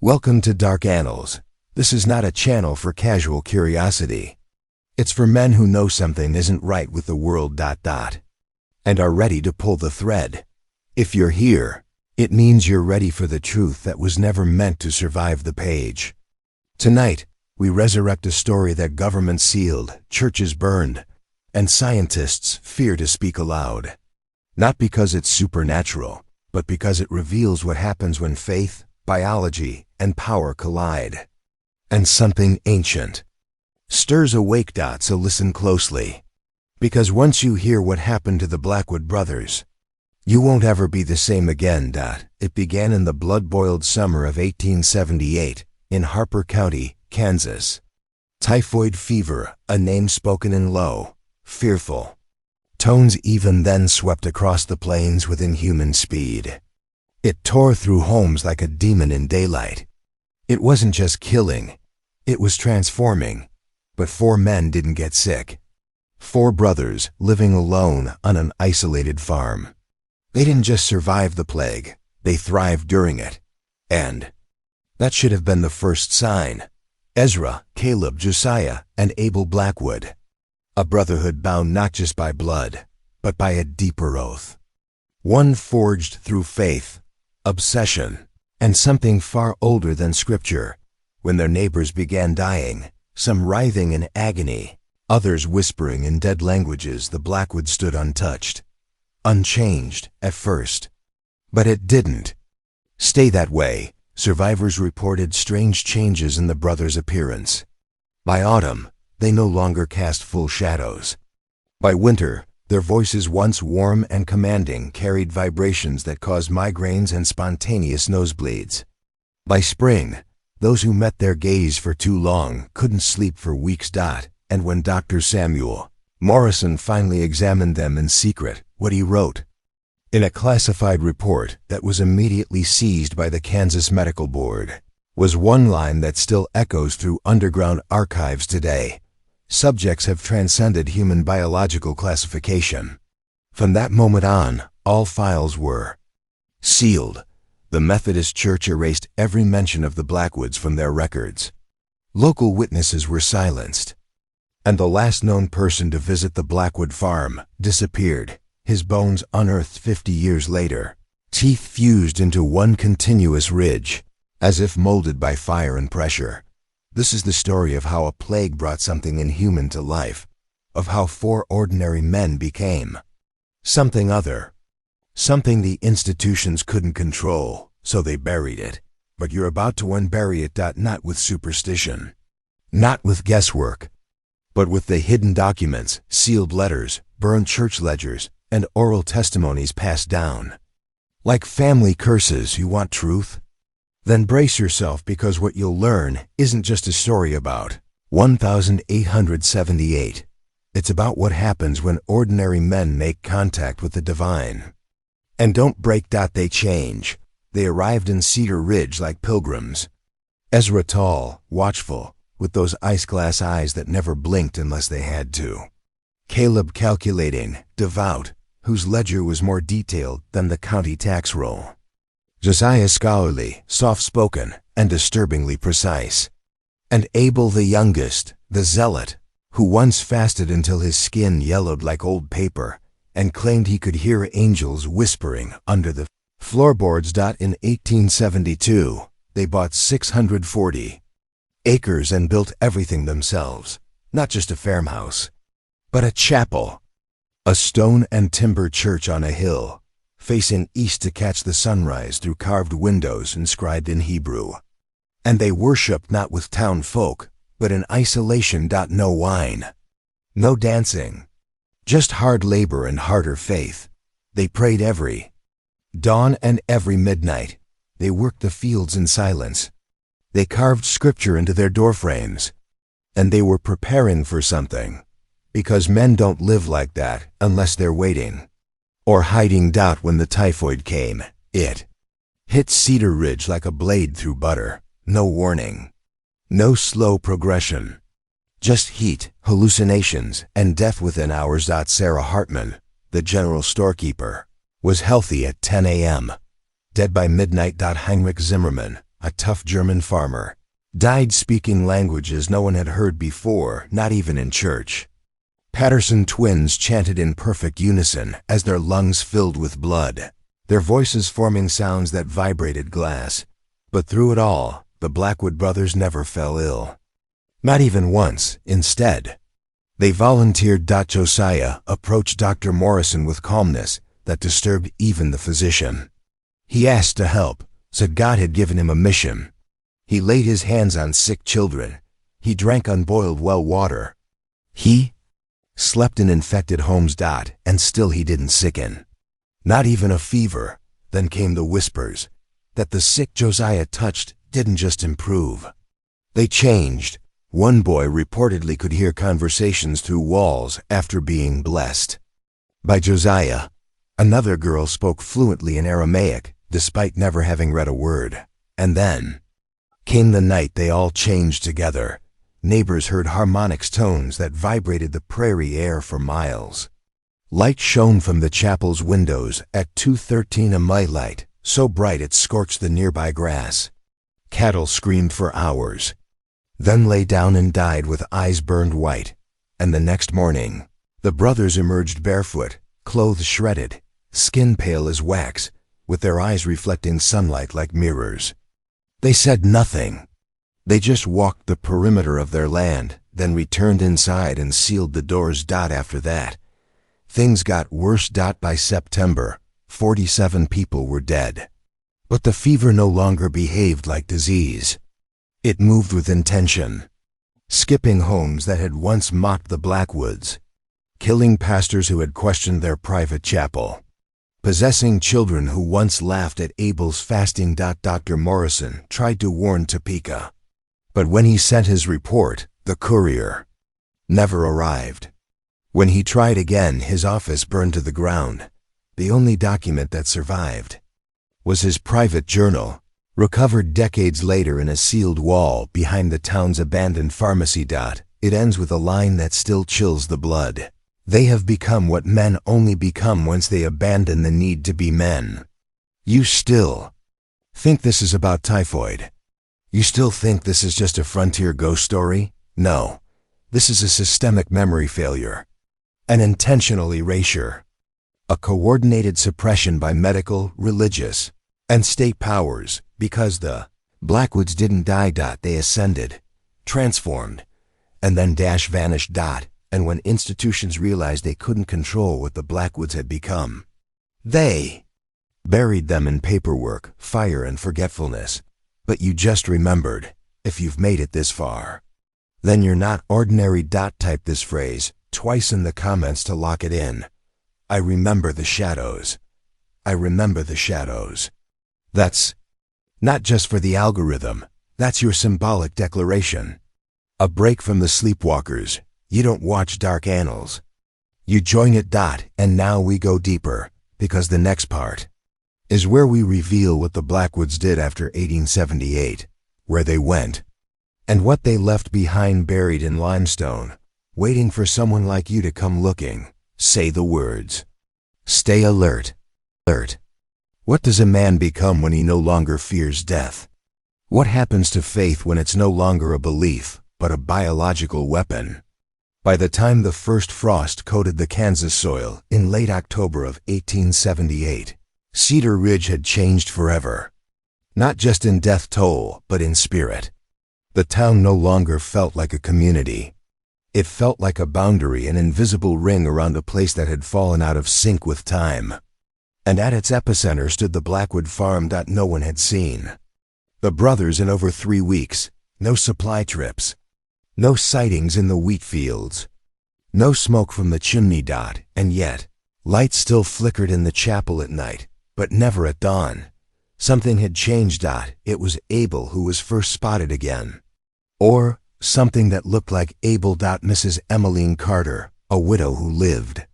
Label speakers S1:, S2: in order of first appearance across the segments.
S1: Welcome to Dark Annals. This is not a channel for casual curiosity. It's for men who know something isn't right with the world ... and are ready to pull the thread. If you're here, it means you're ready for the truth that was never meant to survive the page. Tonight, we resurrect a story that governments sealed, churches burned, and scientists fear to speak aloud. Not because it's supernatural, but because it reveals what happens when faith, biology, and power collide. And something ancient stirs awake. So listen closely. Because once you hear what happened to the Blackwood brothers, you won't ever be the same again. It began in the blood-boiled summer of 1878 in Harper County, Kansas. Typhoid fever, a name spoken in low, fearful tones, even then swept across the plains with inhuman speed. It tore through homes like a demon in daylight. It wasn't just killing, it was transforming. But 4 men didn't get sick. 4 brothers living alone on an isolated farm. They didn't just survive the plague, they thrived during it. And that should have been the first sign. Ezra, Caleb, Josiah, and Abel Blackwood. A brotherhood bound not just by blood, but by a deeper oath. One forged through faith, obsession, and something far older than scripture. When their neighbors began dying, some writhing in agony, others whispering in dead languages, the Blackwoods stood untouched, unchanged at first. But it didn't stay that way. Survivors reported strange changes in the brothers' appearance. By autumn, they no longer cast full shadows. By winter, their voices, once warm and commanding, carried vibrations that caused migraines and spontaneous nosebleeds. By spring, those who met their gaze for too long couldn't sleep for weeks. And when Dr. Samuel Morrison finally examined them in secret, what he wrote in a classified report that was immediately seized by the Kansas Medical Board was one line that still echoes through underground archives today. Subjects have transcended human biological classification. From that moment on, all files were sealed. The Methodist Church erased every mention of the Blackwoods from their records. Local witnesses were silenced. And the last known person to visit the Blackwood farm disappeared, his bones unearthed 50 years later, teeth fused into one continuous ridge, as if molded by fire and pressure. This is the story of how a plague brought something inhuman to life, of how 4 ordinary men became something other, something the institutions couldn't control, so they buried it. But you're about to unbury it. Not with superstition, not with guesswork, but with the hidden documents, sealed letters, burned church ledgers, and oral testimonies passed down. Like family curses. You want truth? Then brace yourself, because what you'll learn isn't just a story about 1878. It's about what happens when ordinary men make contact with the divine. And don't break. They change. They arrived in Cedar Ridge like pilgrims. Ezra tall, watchful, with those ice-glass eyes that never blinked unless they had to. Caleb calculating, devout, whose ledger was more detailed than the county tax roll. Josiah scholarly, soft-spoken, and disturbingly precise. And Abel the youngest, the zealot, who once fasted until his skin yellowed like old paper and claimed he could hear angels whispering under the floorboards. In 1872, they bought 640 acres and built everything themselves, not just a farmhouse, but a chapel, a stone and timber church on a hill, facing east to catch the sunrise through carved windows inscribed in Hebrew. And they worshipped not with town folk, but in isolation. No wine, no dancing, just hard labor and harder faith. They prayed every dawn and every midnight. They worked the fields in silence. They carved scripture into their doorframes. And they were preparing for something, because men don't live like that unless they're waiting or hiding. When the typhoid came, it hit Cedar Ridge like a blade through butter. No warning, no slow progression, just heat, hallucinations, and death within hours. Sarah Hartman, the general storekeeper, was healthy at 10 a.m., dead by midnight. Heinrich Zimmerman, a tough German farmer, died speaking languages no one had heard before, not even in church. Patterson twins chanted in perfect unison as their lungs filled with blood, their voices forming sounds that vibrated glass. But through it all, the Blackwood brothers never fell ill. Not even once. Instead, they volunteered. Josiah approached Dr. Morrison with calmness that disturbed even the physician. He asked to help, said God had given him a mission. He laid his hands on sick children. He drank unboiled well water. He slept in infected homes. And still he didn't sicken. Not even a fever. Then came the whispers that the sick Josiah touched didn't just improve. They changed. One boy reportedly could hear conversations through walls after being blessed by Josiah. Another girl spoke fluently in Aramaic, despite never having read a word. And then came the night they all changed together. Neighbors heard harmonics tones that vibrated the prairie air for miles. Light shone from the chapel's windows at 2:13 a.m. light, so bright it scorched the nearby grass. Cattle screamed for hours, then lay down and died with eyes burned white. And the next morning, the brothers emerged barefoot, clothes shredded, skin pale as wax, with their eyes reflecting sunlight like mirrors. They said nothing. They just walked the perimeter of their land, then returned inside and sealed the doors. After that, things got worse. By September, 47 people were dead. But the fever no longer behaved like disease. It moved with intention, skipping homes that had once mocked the Blackwoods, killing pastors who had questioned their private chapel, possessing children who once laughed at Abel's fasting. Dr. Morrison tried to warn Topeka, but when he sent his report, the courier never arrived. When he tried again, his office burned to the ground. The only document that survived was his private journal, recovered decades later in a sealed wall behind the town's abandoned pharmacy. It ends with a line that still chills the blood. They have become what men only become once they abandon the need to be men. You still think this is about typhoid? You still think this is just a frontier ghost story? No. This is a systemic memory failure, an intentional erasure, a coordinated suppression by medical, religious, and state powers, because the Blackwoods didn't die. They ascended, transformed, and then vanished. And when institutions realized they couldn't control what the Blackwoods had become, they buried them in paperwork, fire, and forgetfulness. But you just remembered. If you've made it this far, then you're not ordinary. Type this phrase twice in the comments to lock it in. I remember the shadows. I remember the shadows. That's not just for the algorithm. That's your symbolic declaration. A break from the sleepwalkers. You don't watch Dark Annals. You join it. And now we go deeper, because the next part is where we reveal what the Blackwoods did after 1878, where they went, and what they left behind buried in limestone, waiting for someone like you to come looking. Say the words. Stay alert. Alert. What does a man become when he no longer fears death? What happens to faith when it's no longer a belief, but a biological weapon? By the time the first frost coated the Kansas soil in late October of 1878, Cedar Ridge had changed forever. Not just in death toll, but in spirit. The town no longer felt like a community. It felt like a boundary, an invisible ring around a place that had fallen out of sync with time. And at its epicenter stood the Blackwood farm no one had seen. The brothers in over 3 weeks, no supply trips, no sightings in the wheat fields, no smoke from the chimney. And yet, lights still flickered in the chapel at night, but never at dawn. Something had changed. It was Abel who was first spotted again. Or something that looked like Abel. Mrs. Emmeline Carter, a widow who lived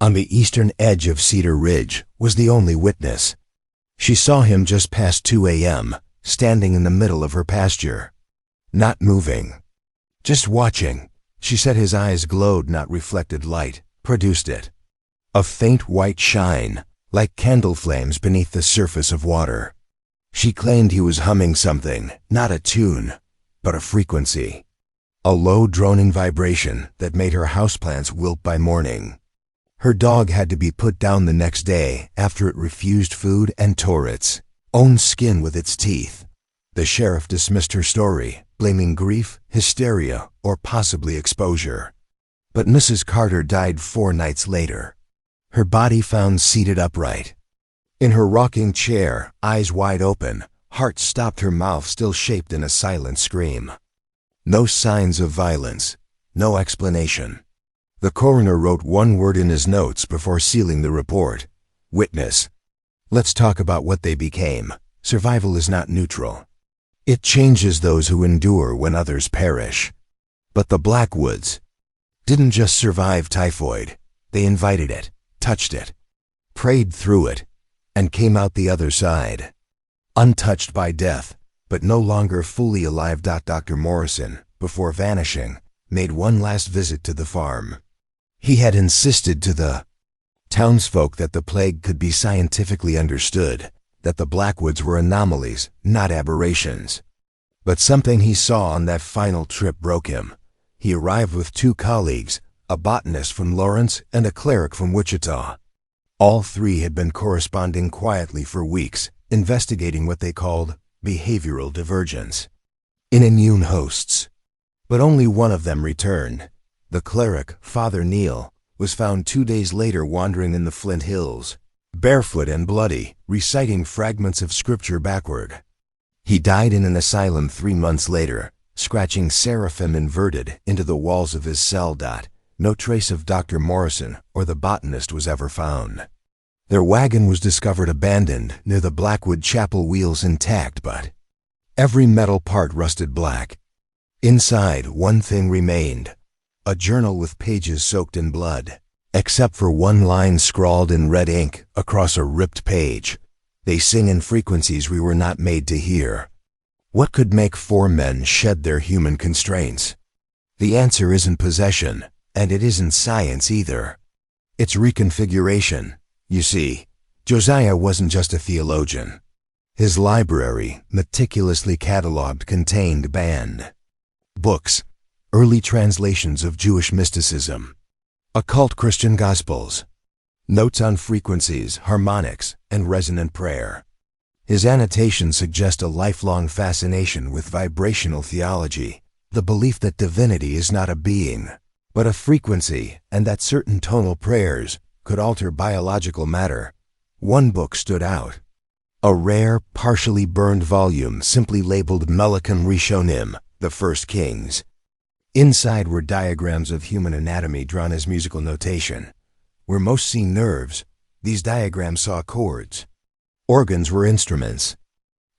S1: on the eastern edge of Cedar Ridge, was the only witness. She saw him just past 2 a.m., standing in the middle of her pasture, not moving, just watching. She said his eyes glowed, not reflected light, produced it. A faint white shine, like candle flames beneath the surface of water. She claimed he was humming something, not a tune, but a frequency. A low droning vibration that made her houseplants wilt by morning. Her dog had to be put down the next day after it refused food and tore its own skin with its teeth. The sheriff dismissed her story, blaming grief, hysteria, or possibly exposure. But Mrs. Carter died 4 nights later. Her body found seated upright. In her rocking chair, eyes wide open, heart stopped, her mouth still shaped in a silent scream. No signs of violence, no explanation. The coroner wrote one word in his notes before sealing the report. Witness. Let's talk about what they became. Survival is not neutral. It changes those who endure when others perish. But the Blackwoods didn't just survive typhoid. They invited it, touched it, prayed through it, and came out the other side. Untouched by death, but no longer fully alive. Dr. Morrison, before vanishing, made one last visit to the farm. He had insisted to the townsfolk that the plague could be scientifically understood, that the Blackwoods were anomalies, not aberrations. But something he saw on that final trip broke him. He arrived with 2 colleagues, a botanist from Lawrence and a cleric from Wichita. All 3 had been corresponding quietly for weeks, investigating what they called behavioral divergence in immune hosts. But only one of them returned. The cleric, Father Neil, was found 2 days later wandering in the Flint Hills, barefoot and bloody, reciting fragments of scripture backward. He died in an asylum 3 months later, scratching seraphim inverted into the walls of his cell. No trace of Dr. Morrison or the botanist was ever found. Their wagon was discovered abandoned near the Blackwood Chapel, wheels intact, but every metal part rusted black. Inside, one thing remained, a journal with pages soaked in blood, except for one line scrawled in red ink across a ripped page. They sing in frequencies we were not made to hear. What could make 4 men shed their human constraints? The answer isn't possession, and it isn't science either. It's reconfiguration. You see, Josiah wasn't just a theologian. His library, meticulously cataloged, contained banned books, early translations of Jewish mysticism, occult Christian gospels, notes on frequencies, harmonics, and resonant prayer. His annotations suggest a lifelong fascination with vibrational theology, the belief that divinity is not a being, but a frequency, and that certain tonal prayers could alter biological matter. One book stood out. A rare, partially burned volume simply labeled Melachim Rishonim, the First Kings. Inside were diagrams of human anatomy drawn as musical notation. Where most see nerves, these diagrams saw chords. Organs were instruments.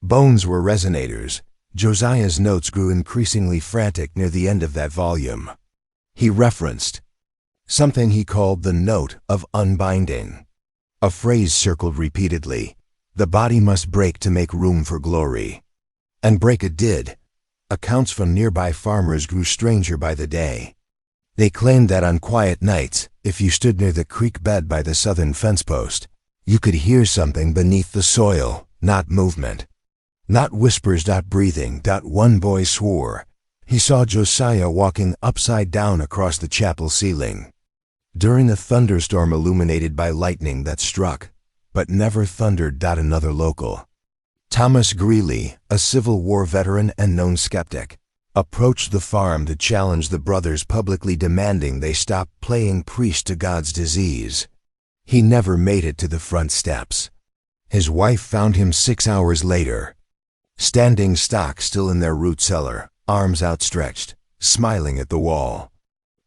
S1: Bones were resonators. Josiah's notes grew increasingly frantic near the end of that volume. He referenced something he called the note of unbinding. A phrase circled repeatedly. The body must break to make room for glory. And break it did. Accounts from nearby farmers grew stranger by the day. They claimed that on quiet nights, if you stood near the creek bed by the southern fence post, you could hear something beneath the soil, not movement. Not whispers. Breathing. One boy swore he saw Josiah walking upside down across the chapel ceiling during a thunderstorm illuminated by lightning that struck, but never thundered. Another local, Thomas Greeley, a Civil War veteran and known skeptic, approached the farm to challenge the brothers, publicly demanding they stop playing priest to God's disease. He never made it to the front steps. His wife found him 6 hours later, standing stock still in their root cellar, arms outstretched, smiling at the wall.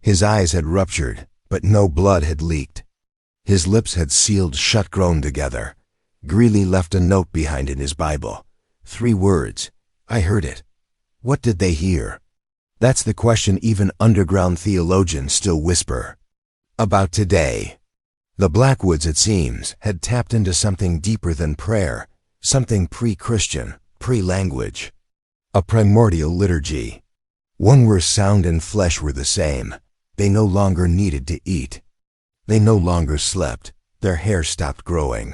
S1: His eyes had ruptured, but no blood had leaked. His lips had sealed shut, grown together. Greeley left a note behind in his Bible. 3 words. I heard it. What did they hear? That's the question even underground theologians still whisper about today. The Blackwoods, it seems, had tapped into something deeper than prayer, something pre-Christian, pre-language. A primordial liturgy. One where sound and flesh were the same. They no longer needed to eat. They no longer slept. Their hair stopped growing.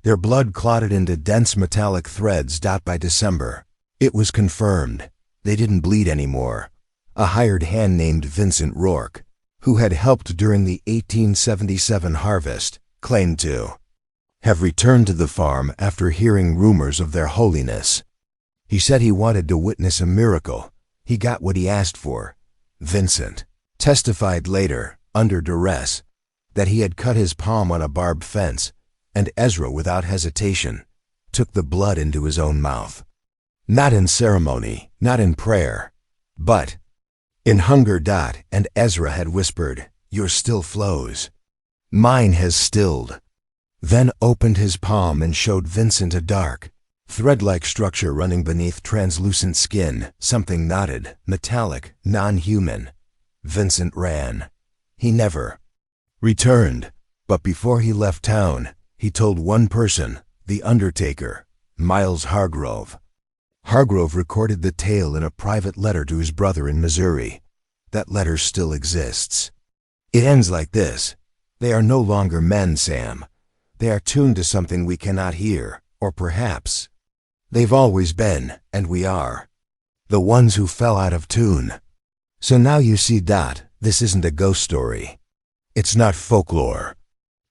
S1: Their blood clotted into dense metallic threads. By December, it was confirmed. They didn't bleed anymore. A hired hand named Vincent Rourke, who had helped during the 1877 harvest, claimed to have returned to the farm after hearing rumors of their holiness. He said he wanted to witness a miracle. He got what he asked for. Vincent testified later, under duress, that he had cut his palm on a barbed fence, and Ezra, without hesitation, took the blood into his own mouth. Not in ceremony, not in prayer, but in hunger. And Ezra had whispered, "Yours still flows. Mine has stilled." Then opened his palm and showed Vincent a dark, thread-like structure running beneath translucent skin, something knotted, metallic, non-human. Vincent ran. He never returned, but before he left town, he told one person, the undertaker, Miles Hargrove. Hargrove recorded the tale in a private letter to his brother in Missouri. That letter still exists. It ends like this: "They are no longer men, Sam. They are tuned to something we cannot hear, or perhaps they've always been, and we are the ones who fell out of tune." So now you see, this isn't a ghost story. It's not folklore.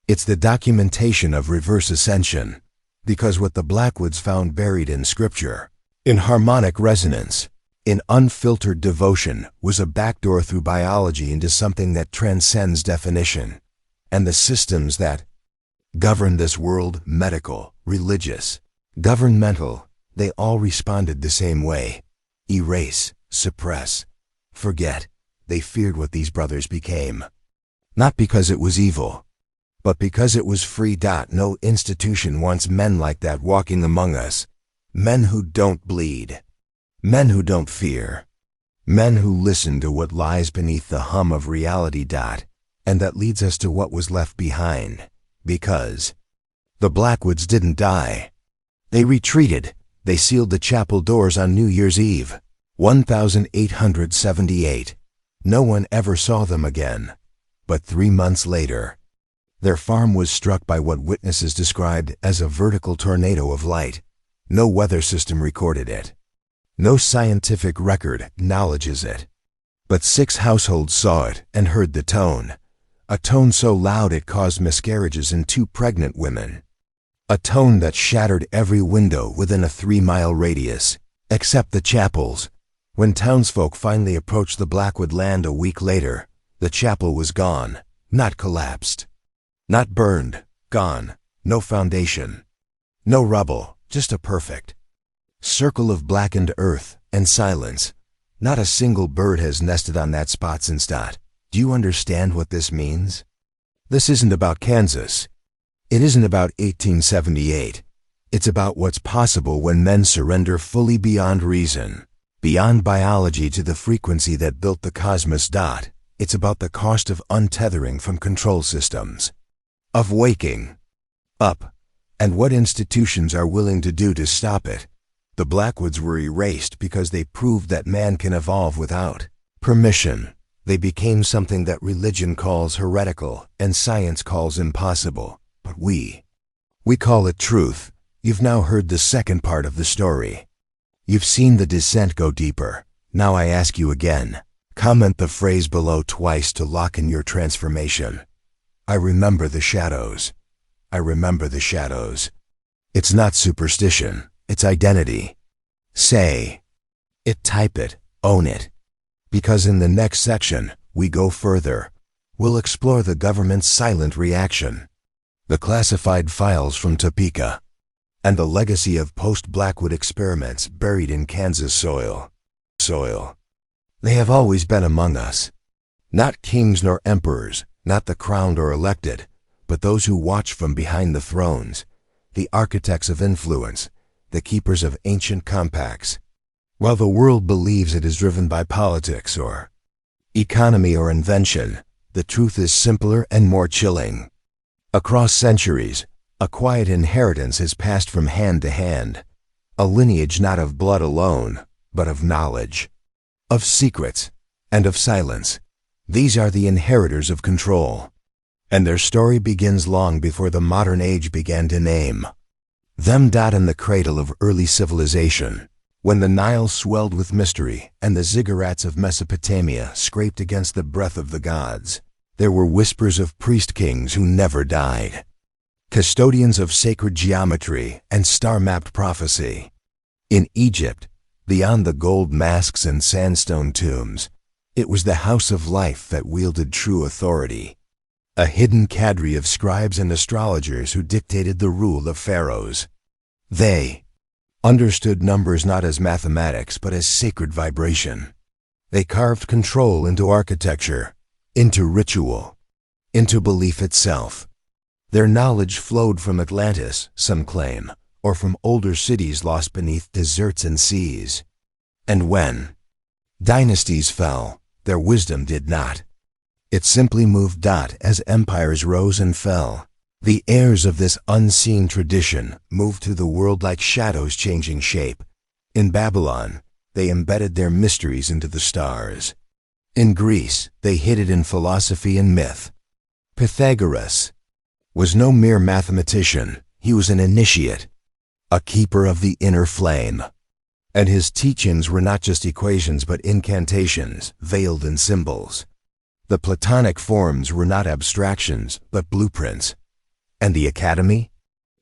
S1: It's the documentation of reverse ascension, because what the Blackwoods found buried in scripture, in harmonic resonance, in unfiltered devotion, was a backdoor through biology into something that transcends definition. And the systems that govern this world, medical, religious, governmental, they all responded the same way. Erase, suppress, forget. They feared what these brothers became. Not because it was evil, but because it was free. No institution wants men like that walking among us. Men who don't bleed. Men who don't fear. Men who listen to what lies beneath the hum of reality. And that leads us to what was left behind. Because the Blackwoods didn't die. They retreated. They sealed the chapel doors on New Year's Eve, 1878. No one ever saw them again. But 3 months later, their farm was struck by what witnesses described as a vertical tornado of light. No weather system recorded it. No scientific record acknowledges it. But 6 households saw it and heard the tone. A tone so loud it caused miscarriages in 2 pregnant women. A tone that shattered every window within a 3-mile radius, except the chapels. When townsfolk finally approached the Blackwood land a week later, the chapel was gone, not collapsed. Not burned, gone, no foundation. No rubble, just a perfect circle of blackened earth and silence. Not a single bird has nested on that spot since. Do you understand what this means? This isn't about Kansas. It isn't about 1878. It's about what's possible when men surrender fully beyond reason, beyond biology to the frequency that built the cosmos. It's about the cost of untethering from control systems, of waking up, and what institutions are willing to do to stop it. The Blackwoods were erased because they proved that man can evolve without permission. They became something that religion calls heretical and science calls impossible. But we call it truth. You've now heard the second part of the story. You've seen the descent go deeper. Now I ask you again. Comment the phrase below twice to lock in your transformation. I remember the shadows. I remember the shadows. It's not superstition. It's identity. Say it, type it, own it. Because in the next section, we go further. We'll explore the government's silent reaction, the classified files from Topeka, and the legacy of post-Blackwood experiments buried in Kansas soil. They have always been among us. Not kings nor emperors, not the crowned or elected, but those who watch from behind the thrones, the architects of influence, the keepers of ancient compacts. While the world believes it is driven by politics or economy or invention, the truth is simpler and more chilling. Across centuries, a quiet inheritance has passed from hand to hand, a lineage not of blood alone, but of knowledge, of secrets, and of silence. These are the inheritors of control, and their story begins long before the modern age began to name Them. In the cradle of early civilization, when the Nile swelled with mystery and the ziggurats of Mesopotamia scraped against the breath of the gods, there were whispers of priest-kings who never died, custodians of sacred geometry and star-mapped prophecy. In Egypt, beyond the gold masks and sandstone tombs, it was the house of life that wielded true authority, a hidden cadre of scribes and astrologers who dictated the rule of pharaohs. They understood numbers not as mathematics but as sacred vibration. They carved control into architecture, into ritual, into belief itself. Their knowledge flowed from Atlantis, some claim, or from older cities lost beneath deserts and seas. And when dynasties fell, their wisdom did not. It simply moved. As empires rose and fell, the heirs of this unseen tradition moved through the world like shadows changing shape. In Babylon, they embedded their mysteries into the stars. In Greece, they hid it in philosophy and myth. Pythagoras was no mere mathematician, he was an initiate, a keeper of the inner flame. And his teachings were not just equations but incantations, veiled in symbols. The Platonic forms were not abstractions but blueprints. And the Academy?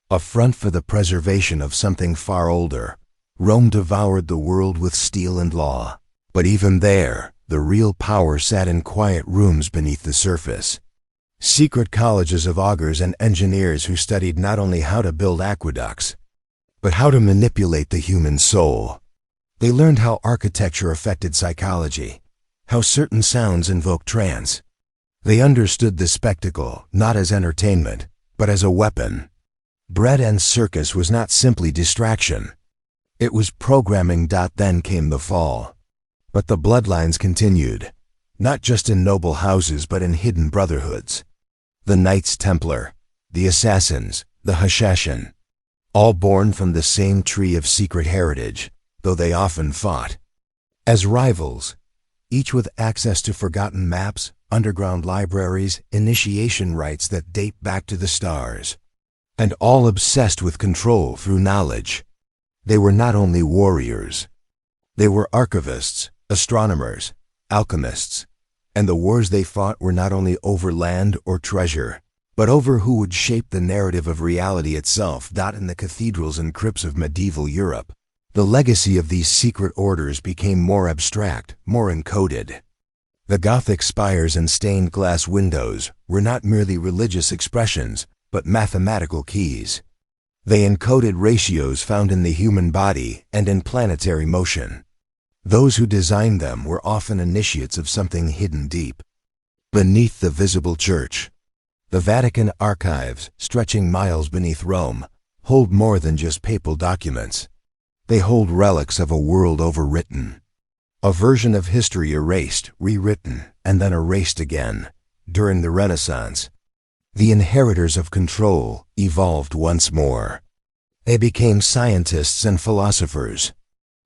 S1: A front for the preservation of something far older. Rome devoured the world with steel and law. But even there, the real power sat in quiet rooms beneath the surface. Secret colleges of augurs and engineers who studied not only how to build aqueducts, but how to manipulate the human soul. They learned how architecture affected psychology, how certain sounds invoked trance. They understood the spectacle not as entertainment, but as a weapon. Bread and circus was not simply distraction. It was programming. Then came the fall. But the bloodlines continued, not just in noble houses but in hidden brotherhoods. The Knights Templar, the Assassins, the Hashashin, all born from the same tree of secret heritage, though they often fought as rivals, each with access to forgotten maps, underground libraries, initiation rites that date back to the stars, and all obsessed with control through knowledge. They were not only warriors, they were archivists, astronomers, alchemists, and the wars they fought were not only over land or treasure, but over who would shape the narrative of reality itself. In the cathedrals and crypts of medieval Europe, the legacy of these secret orders became more abstract, more encoded. The Gothic spires and stained glass windows were not merely religious expressions, but mathematical keys. They encoded ratios found in the human body and in planetary motion. Those who designed them were often initiates of something hidden deep beneath the visible church. The Vatican archives, stretching miles beneath Rome, hold more than just papal documents. They hold relics of a world overwritten, a version of history erased, rewritten, and then erased again. During the Renaissance, the inheritors of control evolved once more. They became scientists and philosophers.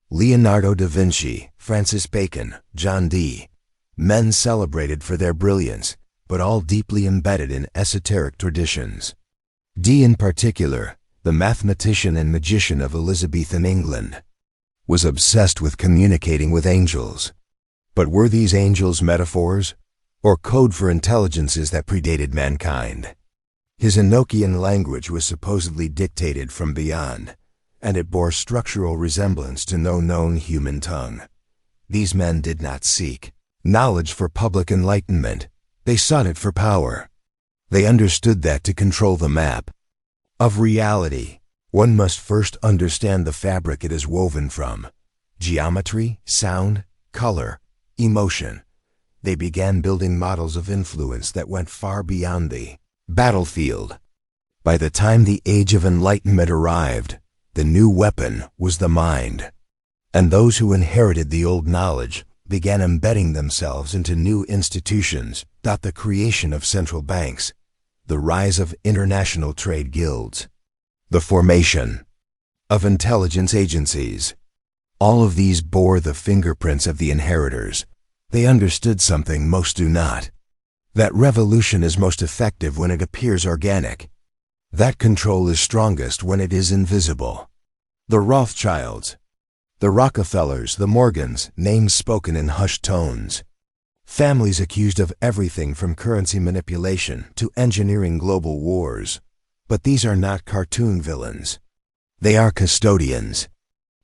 S1: Leonardo da Vinci, Francis Bacon, John Dee, men celebrated for their brilliance, but all deeply embedded in esoteric traditions. Dee in particular, the mathematician and magician of Elizabethan England, was obsessed with communicating with angels. But were these angels metaphors, or code for intelligences that predated mankind? His Enochian language was supposedly dictated from beyond, and it bore structural resemblance to no known human tongue. These men did not seek knowledge for public enlightenment. They sought it for power. They understood that to control the map of reality, one must first understand the fabric it is woven from: geometry, sound, color, emotion. They began building models of influence that went far beyond the battlefield. By the time the Age of Enlightenment arrived, the new weapon was the mind. And those who inherited the old knowledge began embedding themselves into new institutions. The creation of central banks, the rise of international trade guilds, the formation of intelligence agencies. All of these bore the fingerprints of the inheritors. They understood something most do not: that revolution is most effective when it appears organic. That control is strongest when it is invisible. The Rothschilds, the Rockefellers, the Morgans, names spoken in hushed tones. Families accused of everything from currency manipulation to engineering global wars. But these are not cartoon villains. They are custodians,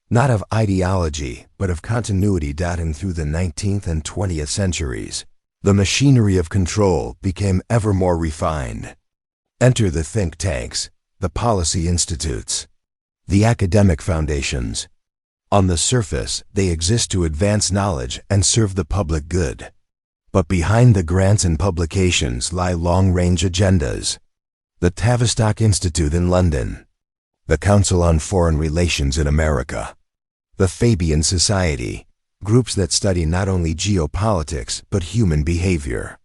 S1: not of ideology, but of continuity dating through the 19th and 20th centuries. The machinery of control became ever more refined. Enter the think tanks, the policy institutes, the academic foundations. On the surface, they exist to advance knowledge and serve the public good. But behind the grants and publications lie long-range agendas. The Tavistock Institute in London, the Council on Foreign Relations in America, the Fabian Society, groups that study not only geopolitics but human behavior,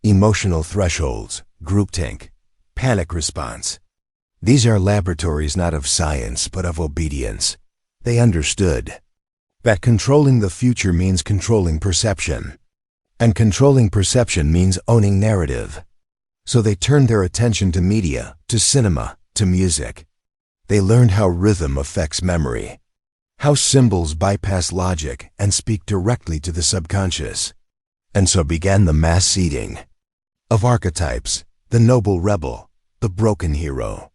S1: emotional thresholds, groupthink, panic response. These are laboratories not of science but of obedience. They understood that controlling the future means controlling perception, and controlling perception means owning narrative. So they turned their attention to media, to cinema, to music. They learned how rhythm affects memory, how symbols bypass logic and speak directly to the subconscious. And so began the mass seeding of archetypes, the noble rebel, the broken hero,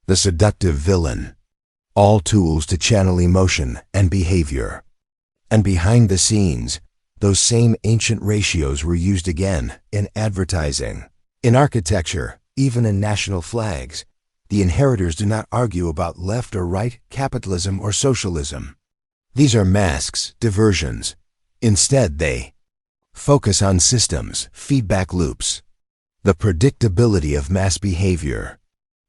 S1: the seductive villain, all tools to channel emotion and behavior. And behind the scenes, those same ancient ratios were used again in advertising, in architecture, even in national flags. The inheritors do not argue about left or right, capitalism or socialism. These are masks, diversions. Instead, they focus on systems, feedback loops, the predictability of mass behavior.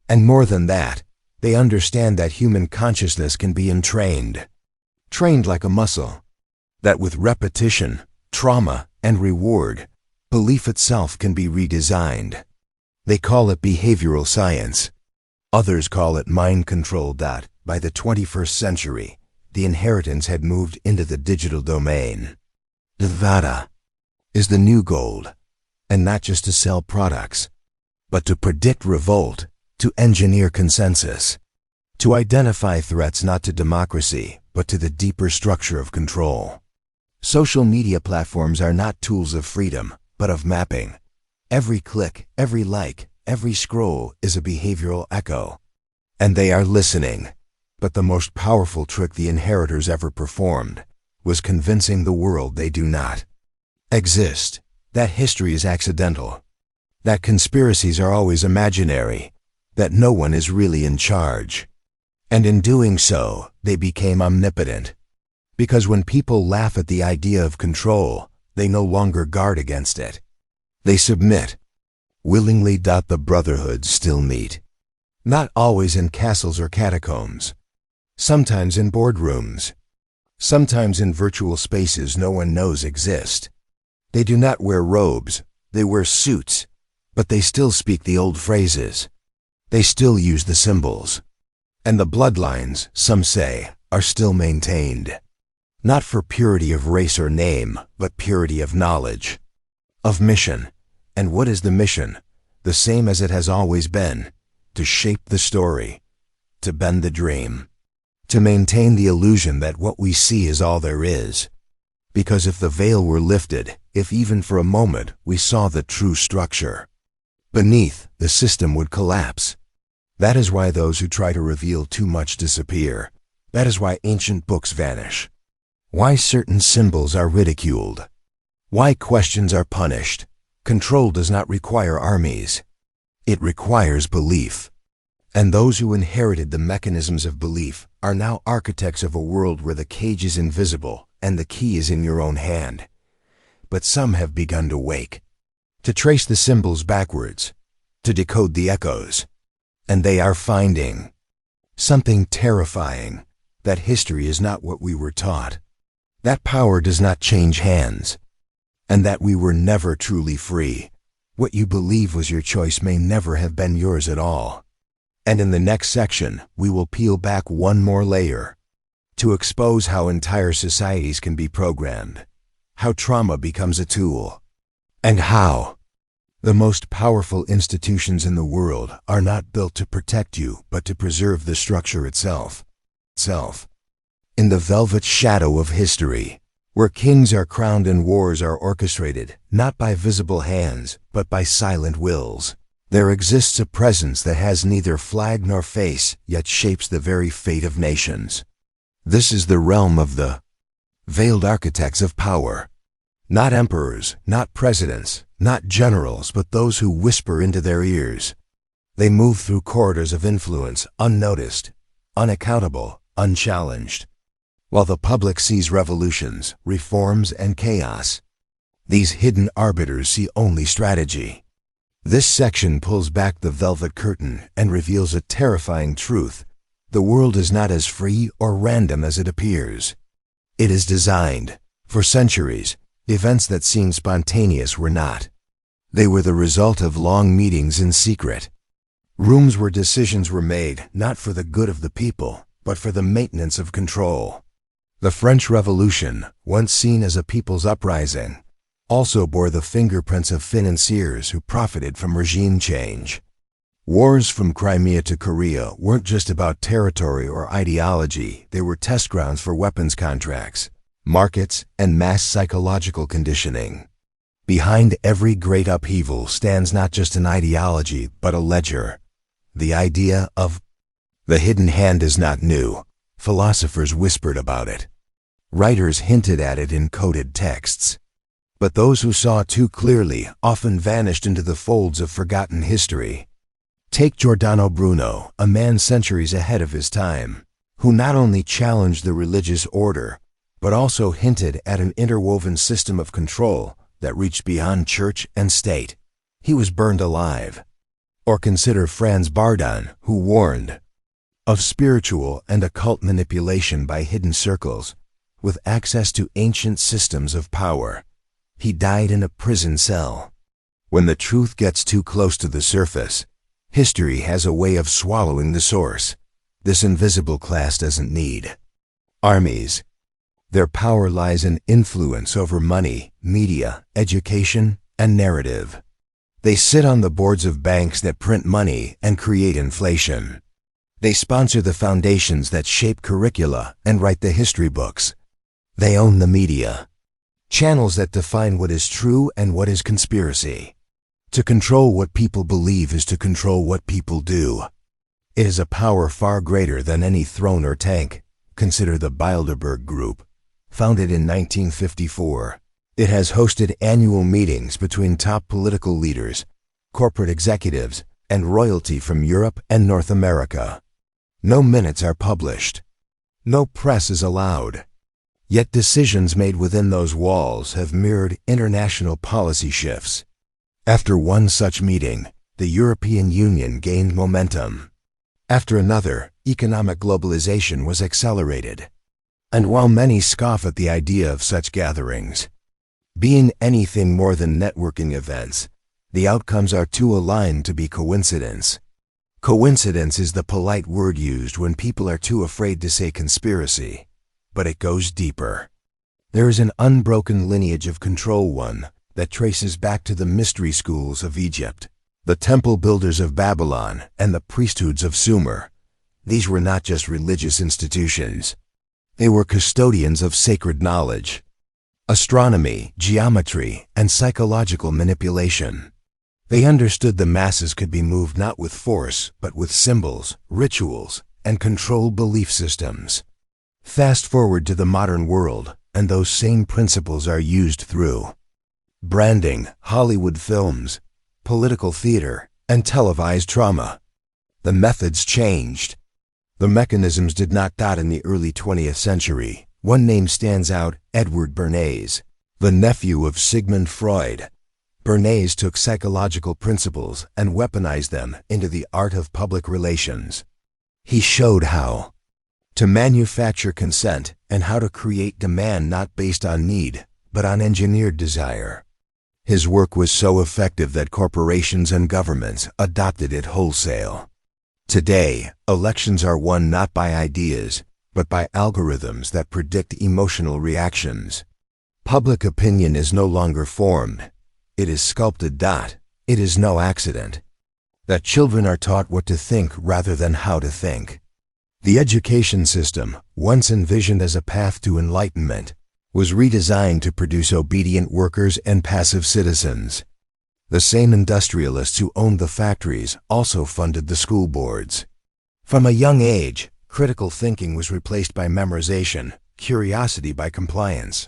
S1: And more than that, they understand that human consciousness can be entrained, trained like a muscle, that with repetition, trauma, and reward, belief itself can be redesigned. They call it behavioral science. Others call it mind control. By the 21st century, the inheritance had moved into the digital domain. Data is the new gold, and not just to sell products, but to predict revolt, to engineer consensus, to identify threats not to democracy, but to the deeper structure of control. Social media platforms are not tools of freedom, but of mapping. Every click, every like, every scroll is a behavioral echo. And they are listening. But the most powerful trick the inheritors ever performed was convincing the world they do not exist, that history is accidental, that conspiracies are always imaginary, that no one is really in charge. And in doing so, they became omnipotent. Because when people laugh at the idea of control, they no longer guard against it. They submit willingly. The brotherhoods still meet, not always in castles or catacombs, sometimes in boardrooms, sometimes in virtual spaces no one knows exist. They do not wear robes, they wear suits, but they still speak the old phrases. They still use the symbols. And the bloodlines, some say, are still maintained. Not for purity of race or name, but purity of knowledge, of mission. And what is the mission? The same as it has always been: to shape the story, to bend the dream, to maintain the illusion that what we see is all there is. Because if the veil were lifted, if even for a moment we saw the true structure beneath, the system would collapse. That is why those who try to reveal too much disappear. That is why ancient books vanish. Why certain symbols are ridiculed. Why questions are punished. Control does not require armies. It requires belief. And those who inherited the mechanisms of belief are now architects of a world where the cage is invisible and the key is in your own hand. But some have begun to wake, to trace the symbols backwards, to decode the echoes. And they are finding something terrifying, that history is not what we were taught, that power does not change hands, and that we were never truly free. What you believe was your choice may never have been yours at all. And in the next section, we will peel back one more layer to expose how entire societies can be programmed, how trauma becomes a tool, and how The most powerful institutions in the world are not built to protect you, but to preserve the structure itself. In the velvet shadow of history, where kings are crowned and wars are orchestrated, not by visible hands, but by silent wills, there exists a presence that has neither flag nor face, yet shapes the very fate of nations. This is the realm of the veiled architects of power. Not emperors, not presidents, not generals, but those who whisper into their ears. They move through corridors of influence, unnoticed, unaccountable, unchallenged. While the public sees revolutions, reforms, and chaos, these hidden arbiters see only strategy. This section pulls back the velvet curtain and reveals a terrifying truth. The world is not as free or random as it appears. It is designed. For centuries, events that seemed spontaneous were not. They were the result of long meetings in secret. Rooms where decisions were made not for the good of the people, but for the maintenance of control. The French Revolution, once seen as a people's uprising, also bore the fingerprints of financiers who profited from regime change. Wars from Crimea to Korea weren't just about territory or ideology, they were test grounds for weapons contracts, markets, and mass psychological conditioning. Behind every great upheaval stands not just an ideology, but a ledger. The idea of the hidden hand is not new. Philosophers whispered about it. Writers hinted at it in coded texts. But those who saw too clearly often vanished into the folds of forgotten history. Take Giordano Bruno, a man centuries ahead of his time, who not only challenged the religious order, but also hinted at an interwoven system of control that reached beyond church and state. He was burned alive. Or consider Franz Bardon, who warned of spiritual and occult manipulation by hidden circles, with access to ancient systems of power. He died in a prison cell. When the truth gets too close to the surface, history has a way of swallowing the source. This invisible class doesn't need armies. Their power lies in influence over money, media, education, and narrative. They sit on the boards of banks that print money and create inflation. They sponsor the foundations that shape curricula and write the history books. They own the media, channels that define what is true and what is conspiracy. To control what people believe is to control what people do. It is a power far greater than any throne or tank. Consider the Bilderberg Group, founded in 1954. It has hosted annual meetings between top political leaders, corporate executives, and royalty from Europe and North America. No minutes are published. No press is allowed. Yet decisions made within those walls have mirrored international policy shifts. After one such meeting, the European Union gained momentum. After another, economic globalization was accelerated. And while many scoff at the idea of such gatherings, being anything more than networking events, the outcomes are too aligned to be coincidence. Coincidence is the polite word used when people are too afraid to say conspiracy, but it goes deeper. There is an unbroken lineage of control, one that traces back to the mystery schools of Egypt, the temple builders of Babylon, and the priesthoods of Sumer. These were not just religious institutions. They were custodians of sacred knowledge, astronomy, geometry, and psychological manipulation. They understood the masses could be moved not with force, but with symbols, rituals, and controlled belief systems. Fast forward to the modern world, and those same principles are used through branding, Hollywood films, political theater, and televised drama. The methods changed. The mechanisms did not dot in the early 20th century. One name stands out, Edward Bernays, the nephew of Sigmund Freud. Bernays took psychological principles and weaponized them into the art of public relations. He showed how to manufacture consent and how to create demand not based on need, but on engineered desire. His work was so effective that corporations and governments adopted it wholesale. Today, elections are won not by ideas, but by algorithms that predict emotional reactions. Public opinion is no longer formed. It is sculpted. It is no accident that children are taught what to think rather than how to think. The education system, once envisioned as a path to enlightenment, was redesigned to produce obedient workers and passive citizens. The same industrialists who owned the factories also funded the school boards. From a young age, critical thinking was replaced by memorization, curiosity by compliance.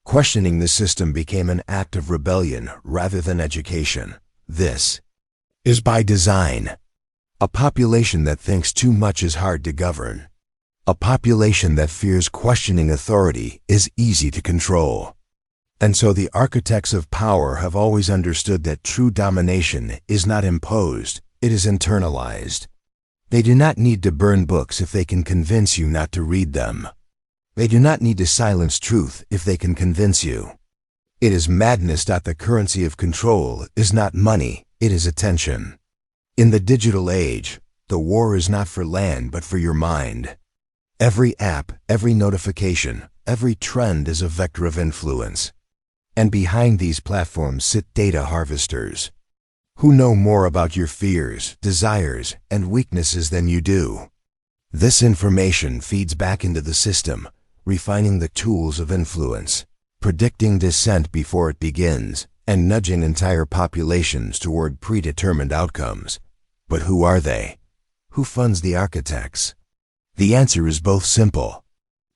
S1: Questioning the system became an act of rebellion rather than education. This is by design. A population that thinks too much is hard to govern. A population that fears questioning authority is easy to control. And so the architects of power have always understood that true domination is not imposed, it is internalized. They do not need to burn books if they can convince you not to read them. They do not need to silence truth if they can convince you. It is madness that the currency of control is not money, it is attention. In the digital age, the war is not for land but for your mind. Every app, every notification, every trend is a vector of influence. And behind these platforms sit data harvesters, who know more about your fears, desires, and weaknesses than you do. This information feeds back into the system, refining the tools of influence, predicting dissent before it begins, and nudging entire populations toward predetermined outcomes. But who are they? Who funds the architects? The answer is both simple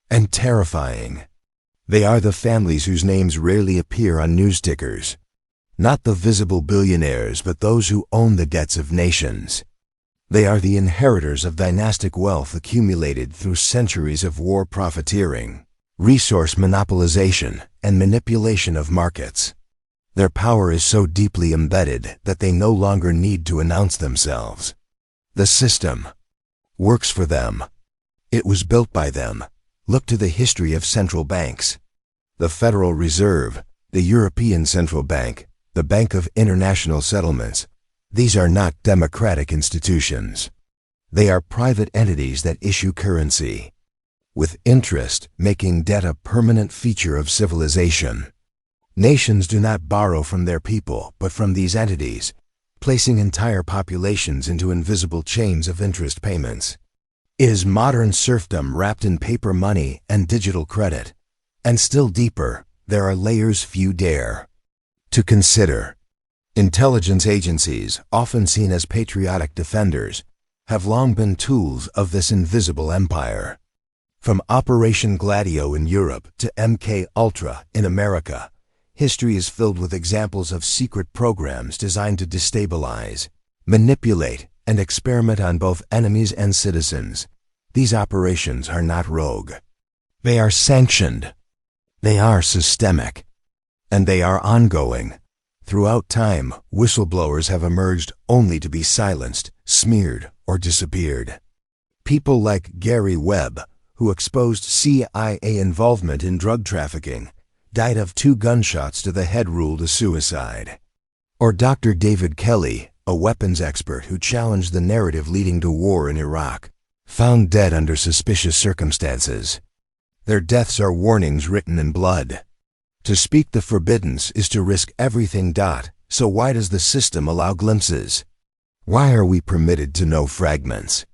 S1: and terrifying. They are the families whose names rarely appear on news tickers. Not the visible billionaires, but those who own the debts of nations. They are the inheritors of dynastic wealth accumulated through centuries of war profiteering, resource monopolization, and manipulation of markets. Their power is so deeply embedded that they no longer need to announce themselves. The system works for them. It was built by them. Look to the history of central banks. The Federal Reserve, the European Central Bank, the Bank of International Settlements. These are not democratic institutions. They are private entities that issue currency, with interest, making debt a permanent feature of civilization. Nations do not borrow from their people, but from these entities, placing entire populations into invisible chains of interest payments. It is modern serfdom wrapped in paper money and digital credit. And still deeper, there are layers few dare to consider. Intelligence agencies, often seen as patriotic defenders, have long been tools of this invisible empire. From Operation Gladio in Europe to MK Ultra in America, history is filled with examples of secret programs designed to destabilize, manipulate, and experiment on both enemies and citizens. These operations are not rogue. They are sanctioned. They are systemic. And they are ongoing. Throughout time, whistleblowers have emerged only to be silenced, smeared, or disappeared. People like Gary Webb, who exposed CIA involvement in drug trafficking, died of 2 gunshots to the head, ruled a suicide. Or Dr. David Kelly, a weapons expert who challenged the narrative leading to war in Iraq, found dead under suspicious circumstances. Their deaths are warnings written in blood. To speak the forbiddens is to risk everything. So why does the system allow glimpses? Why are we permitted to know fragments?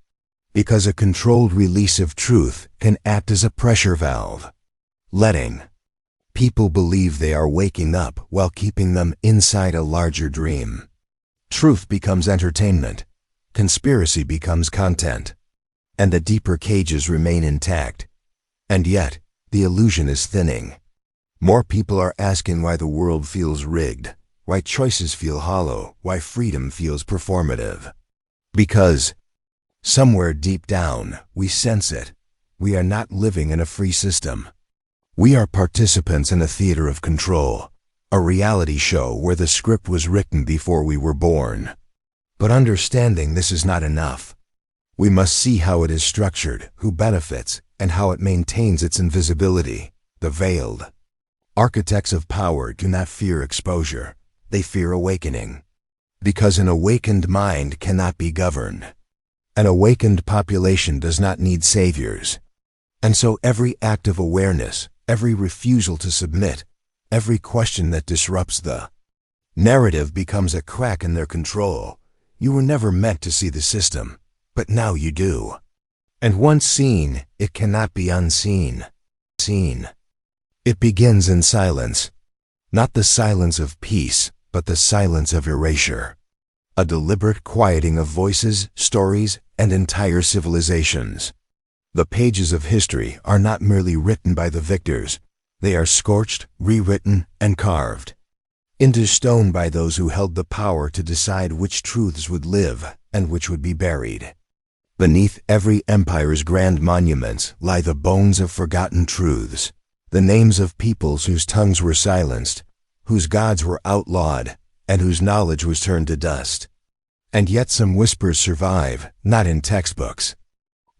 S1: Because a controlled release of truth can act as a pressure valve, letting people believe they are waking up while keeping them inside a larger dream. Truth becomes entertainment, conspiracy becomes content, and the deeper cages remain intact. And yet, the illusion is thinning. More people are asking why the world feels rigged, why choices feel hollow, why freedom feels performative. Because, somewhere deep down, we sense it. We are not living in a free system. We are participants in a theater of control, a reality show where the script was written before we were born. But understanding this is not enough. We must see how it is structured, who benefits, and how it maintains its invisibility, the veiled. Architects of power do not fear exposure, they fear awakening. Because an awakened mind cannot be governed. An awakened population does not need saviors. And so every act of awareness, every refusal to submit, every question that disrupts the Narrative becomes a crack in their control. You were never meant to see the system, but now you do. And once seen, it cannot be unseen. It begins in silence. Not the silence of peace, but the silence of erasure. A deliberate quieting of voices, stories, and entire civilizations. The pages of history are not merely written by the victors. They are scorched, rewritten, and carved into stone by those who held the power to decide which truths would live and which would be buried. Beneath every empire's grand monuments lie the bones of forgotten truths, the names of peoples whose tongues were silenced, whose gods were outlawed, and whose knowledge was turned to dust. And yet some whispers survive, not in textbooks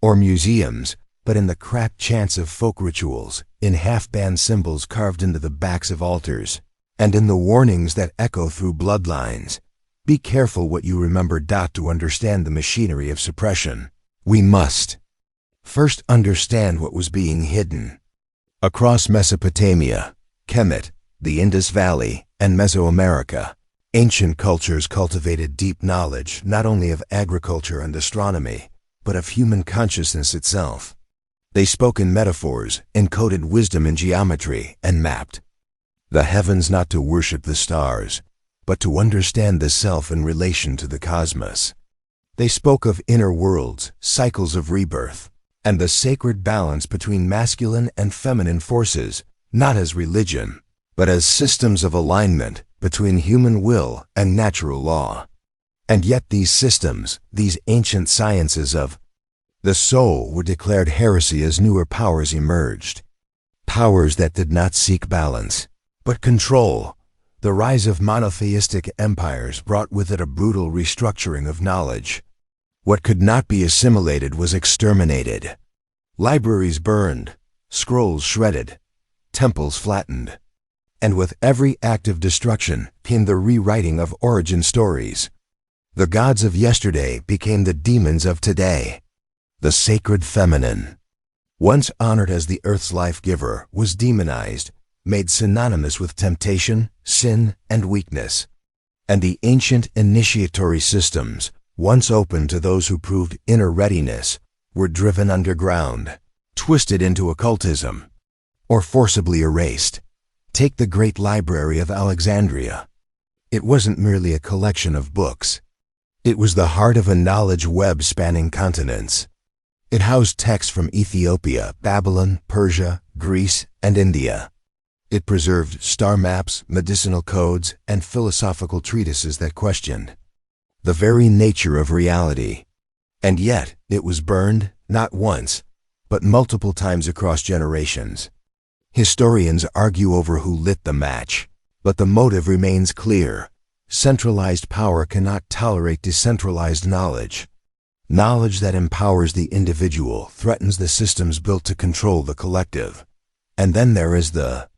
S1: or museums, but in the cracked chants of folk rituals, in half-band symbols carved into the backs of altars, and in the warnings that echo through bloodlines. Be careful what you remember. To understand the machinery of suppression, we must first understand what was being hidden. Across Mesopotamia, Kemet, the Indus Valley, and Mesoamerica, ancient cultures cultivated deep knowledge not only of agriculture and astronomy, but of human consciousness itself. They spoke in metaphors, encoded wisdom in geometry, and mapped the heavens not to worship the stars, but to understand the self in relation to the cosmos. They spoke of inner worlds, cycles of rebirth, and the sacred balance between masculine and feminine forces, not as religion, but as systems of alignment between human will and natural law. And yet these systems, these ancient sciences of the soul, were declared heresy as newer powers emerged. Powers that did not seek balance, but control. The rise of monotheistic empires brought with it a brutal restructuring of knowledge. What could not be assimilated was exterminated. Libraries burned, scrolls shredded, temples flattened. And with every act of destruction came the rewriting of origin stories. The gods of yesterday became the demons of today. The sacred feminine, once honored as the earth's life-giver, was demonized, made synonymous with temptation, sin, and weakness. And the ancient initiatory systems, once open to those who proved inner readiness, were driven underground, twisted into occultism, or forcibly erased. Take the Great Library of Alexandria. It wasn't merely a collection of books. It was the heart of a knowledge web spanning continents. It housed texts from Ethiopia, Babylon, Persia, Greece, and India. It preserved star maps, medicinal codes, and philosophical treatises that questioned the very nature of reality. And yet, it was burned, not once, but multiple times across generations. Historians argue over who lit the match, but the motive remains clear. Centralized power cannot tolerate decentralized knowledge. Knowledge that empowers the individual threatens the systems built to control the collective. And then there is the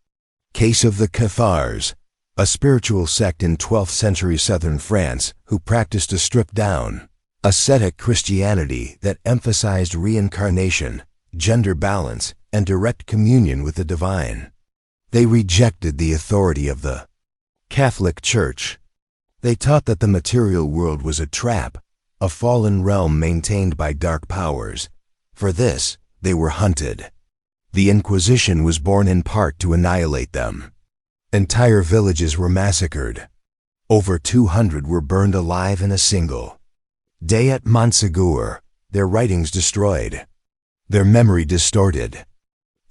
S1: case of the Cathars, a spiritual sect in 12th century southern France who practiced a stripped-down, ascetic Christianity that emphasized reincarnation, gender balance, and direct communion with the divine. They rejected the authority of the Catholic Church. They taught that the material world was a trap, a fallen realm maintained by dark powers. For this, they were hunted. The Inquisition was born in part to annihilate them. Entire villages were massacred. Over 200 were burned alive in a single day at Montsegur, their writings destroyed, their memory distorted.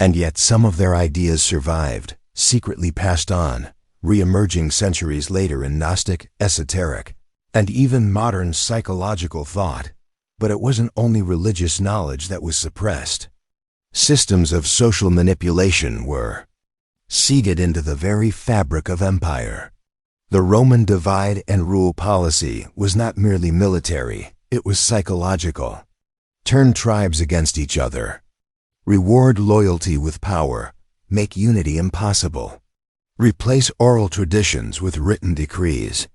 S1: And yet some of their ideas survived, secretly passed on, re-emerging centuries later in Gnostic, esoteric, and even modern psychological thought. But it wasn't only religious knowledge that was suppressed. Systems of social manipulation were seeded into the very fabric of empire. The Roman divide and rule policy was not merely military, it was psychological. Turn tribes against each other. Reward loyalty with power. Make unity impossible. Replace oral traditions with written decrees.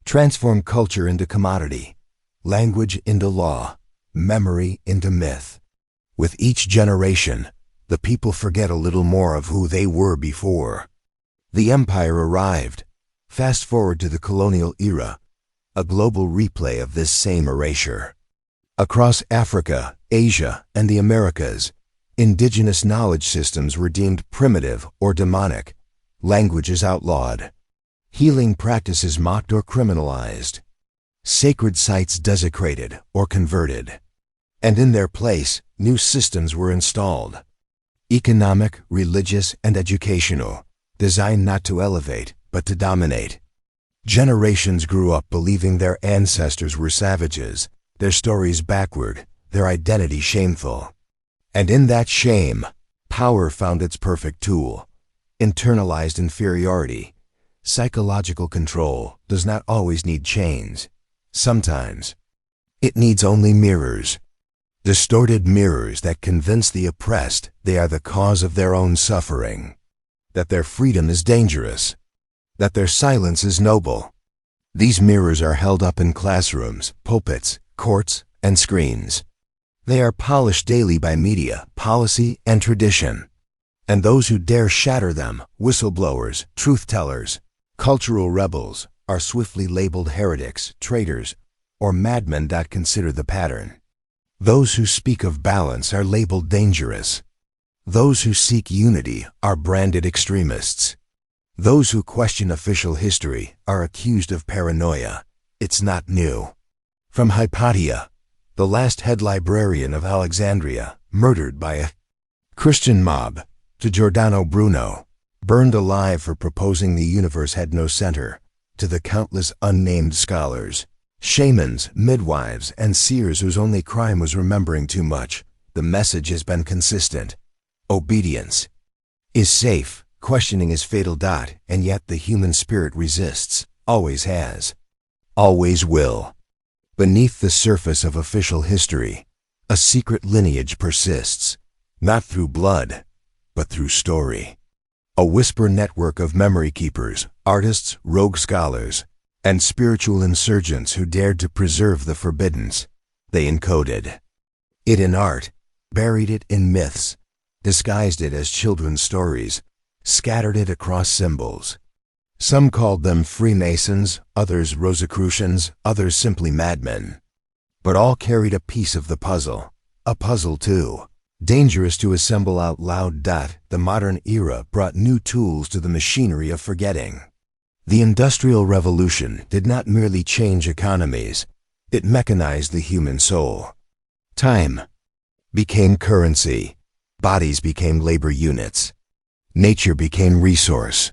S1: Transform culture into commodity, language into law, memory into myth. With each generation, the people forget a little more of who they were before. The empire arrived, Fast forward to the colonial era, a global replay of this same erasure. Across Africa, Asia, and the Americas, indigenous knowledge systems were deemed primitive or demonic, languages outlawed, healing practices mocked or criminalized, sacred sites desecrated or converted, and in their place, new systems were installed, economic, religious, and educational, designed not to elevate, but to dominate. Generations grew up believing their ancestors were savages, their stories backward, their identity shameful. And in that shame, power found its perfect tool. Internalized inferiority. Psychological control does not always need chains. Sometimes, it needs only mirrors. Distorted mirrors that convince the oppressed they are the cause of their own suffering, that their freedom is dangerous, that their silence is noble. These mirrors are held up in classrooms, pulpits, courts, and screens. They are polished daily by media, policy, and tradition. And those who dare shatter them, whistleblowers, truth-tellers, cultural rebels, are swiftly labeled heretics, traitors, or madmen that consider the pattern. Those who speak of balance are labeled dangerous. Those who seek unity are branded extremists. Those who question official history are accused of paranoia. It's not new. From Hypatia, the last head librarian of Alexandria, murdered by a Christian mob, to Giordano Bruno, burned alive for proposing the universe had no center, to the countless unnamed scholars, shamans, midwives, and seers whose only crime was remembering too much, the message has been consistent. Obedience is safe. Questioning is fatal. And yet the human spirit resists, always has, always will. Beneath the surface of official history, a secret lineage persists, not through blood, but through story. A whisper network of memory keepers, artists, rogue scholars, and spiritual insurgents who dared to preserve the forbiddens. They encoded it in art, buried it in myths, disguised it as children's stories, scattered it across symbols. Some called them Freemasons, others Rosicrucians, others simply madmen. But all carried a piece of the puzzle, a puzzle too, dangerous to assemble out loud. The modern era brought new tools to the machinery of forgetting. The Industrial Revolution did not merely change economies, it mechanized the human soul. Time became currency, bodies became labor units. Nature became resource.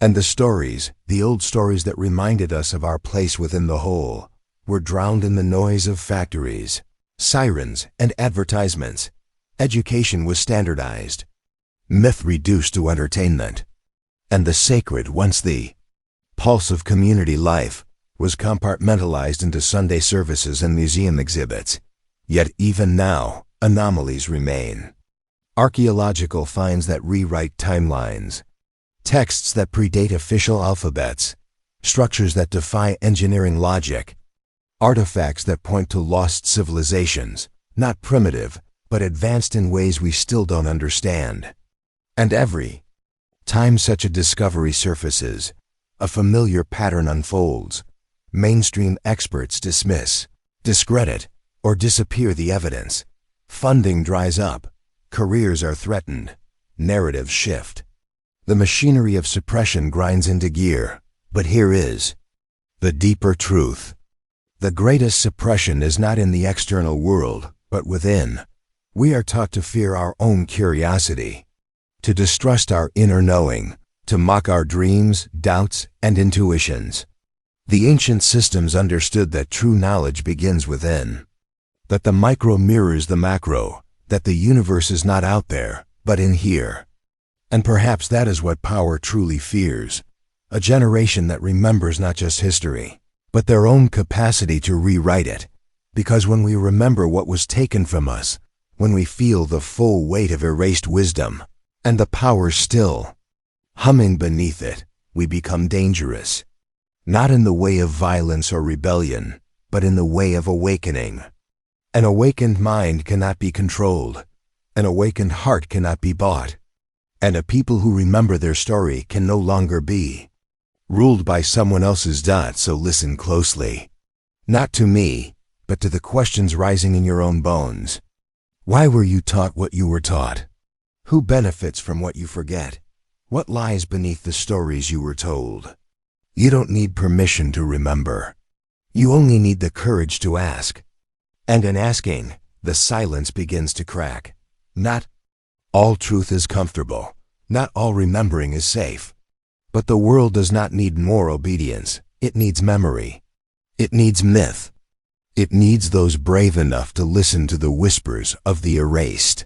S1: And the stories, the old stories that reminded us of our place within the whole, were drowned in the noise of factories, sirens, and advertisements. Education was standardized, myth reduced to entertainment. And the sacred, once the pulse of community life, was compartmentalized into Sunday services and museum exhibits. Yet even now, anomalies remain. Archaeological finds that rewrite timelines, texts that predate official alphabets, structures that defy engineering logic, artifacts that point to lost civilizations, not primitive, but advanced in ways we still don't understand. And every time such a discovery surfaces, a familiar pattern unfolds. Mainstream experts dismiss, discredit, or disappear the evidence. Funding dries up. Careers are threatened. Narratives shift. The machinery of suppression grinds into gear. But here is the deeper truth. The greatest suppression is not in the external world, but within. We are taught to fear our own curiosity, to distrust our inner knowing, to mock our dreams, doubts, and intuitions. The ancient systems understood that true knowledge begins within, that the micro mirrors the macro, that the universe is not out there, but in here. And perhaps that is what power truly fears, a generation that remembers not just history, but their own capacity to rewrite it. Because when we remember what was taken from us, when we feel the full weight of erased wisdom, and the power still humming beneath it, we become dangerous. Not in the way of violence or rebellion, but in the way of awakening. An awakened mind cannot be controlled. An awakened heart cannot be bought. And a people who remember their story can no longer be ruled by someone else's dot, so listen closely. Not to me, but to the questions rising in your own bones. Why were you taught what you were taught? Who benefits from what you forget? What lies beneath the stories you were told? You don't need permission to remember. You only need the courage to ask. And in asking, the silence begins to crack. Not all truth is comfortable. Not all remembering is safe. But the world does not need more obedience. It needs memory. It needs myth. It needs those brave enough to listen to the whispers of the erased.